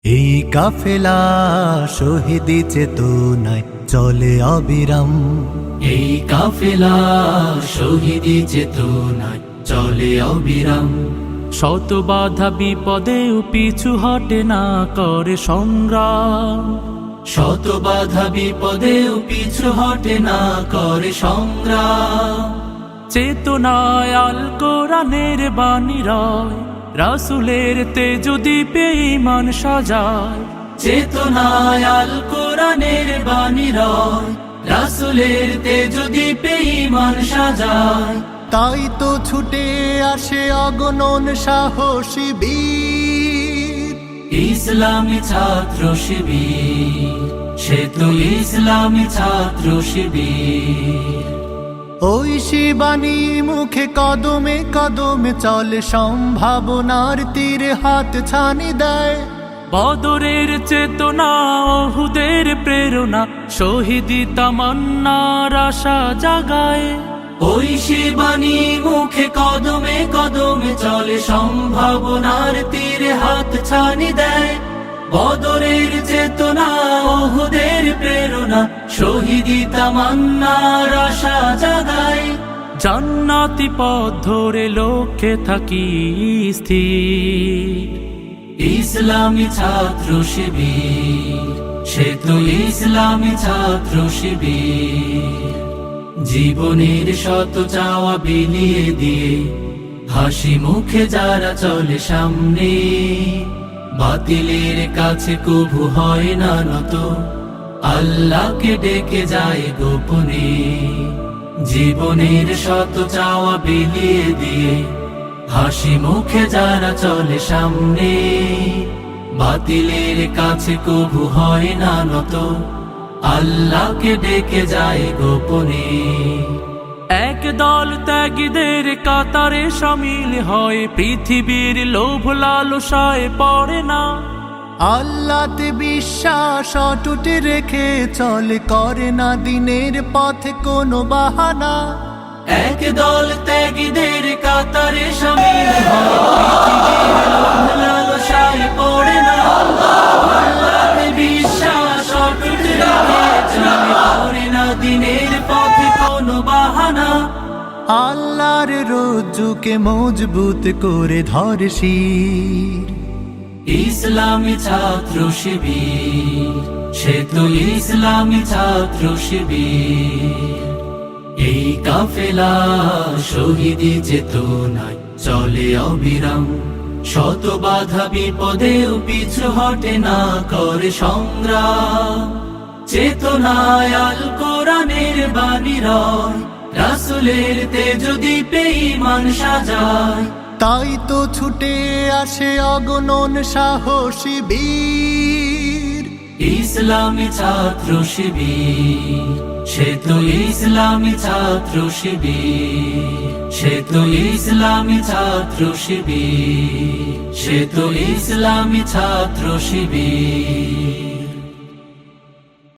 এই কাফেলা শহীদি চেতনায় চলে অবিরাম। এই কাফেলা শহীদি চেতনায় চলে অবিরাম। শত বাধা বিপদেও পিছু হটে না করে সংগ্রাম। শত বাধা বিপদেও পিছু হটে না করে সংগ্রাম। চেতনায় আল কোরআনের বাণী রয়, রাসূলের তেজ দীপে ঈমান সাজায়। চেতনায় আল কোরআনের বাণী রয়, রাসূলের তেজ দীপে ঈমান সাজায়। তাই তো ছুটে আসে অগণন সাহসী বীর। ইসলামী ছাত্র শিবির, সে তো ইসলামী ছাত্র শিবির। ওই শিবানী মুখে কদমে কদমে চলে, সম্ভাবনার তীরে হাত ছানি দেয়। বদরের চেতনা, ওহুদের প্রেরণা, শহীদি তামান্নার আশা জাগায়। ওই শিবানী মুখে কদমে কদমে চলে, সম্ভাবনার তীরে হাত ছানি দেয়। বদরের চেতনা, ওহুদের প্রেরণা, শহীদি তামান্নার আশা জাগায়। জান্নাতি পথ ধরে লক্ষ্যে থাকি স্থির। ইসলামী ছাত্র শিবির, সে তো ইসলামী ছাত্র শিবির। জীবনের শত চাওয়া বিলিয়ে দিয়ে, হাসি মুখে যারা চলে সামনে। বাতিলের কাছে কভু হয় না নত, আল্লাহকে ডেকে যায় গোপনে। জীবনের শত চাওয়া বিলিয়ে দিয়ে, হাসি মুখে যারা চলে সামনে। বাতিলের কাছে কভু হয় না নত, আল্লাহকে ডেকে যায় গোপনে। এক দল ত্যাগীদের কাতারে শামিল হয়, পৃথিবীর লোভ লালসায় পড়ে না। আল্লাহতে বিশ্বাস অটুট রেখে চলে, করে না দিনের পথে কোনো বাহানা। এক দল ত্যাগীদের কাতারে শামিল হয়, পৃথিবীর লোভ লালসায় পড়ে না। আল্লাহতে বিশ্বাস অটুট রেখে চলে, করে না দিনের পথে কোনো বাহানা। আল্লাহর রজ্জুকে মজবুত করে ধরে শির। ইসলামী ছাত্র শিবির, সে তো ইসলামী ছাত্র শিবির। এই কাফেলা শহীদি চেতনায় চলে অবিরাম। শত বাধা বিপদেও পিছু হটে না করে সংগ্রাম। চেতনায় আল কোরআনের বাণী রয়, রাসূলের তেজ দীপে ঈমান সাজায়। তাই তো ছুটে আসে অগণন সাহসী বীর। ইসলামী ছাত্র শিবির, সে তো ইসলামী ছাত্র শিবির। সে তো ইসলামী ছাত্র শিবির, সে তো ইসলামী ছাত্র শিবির।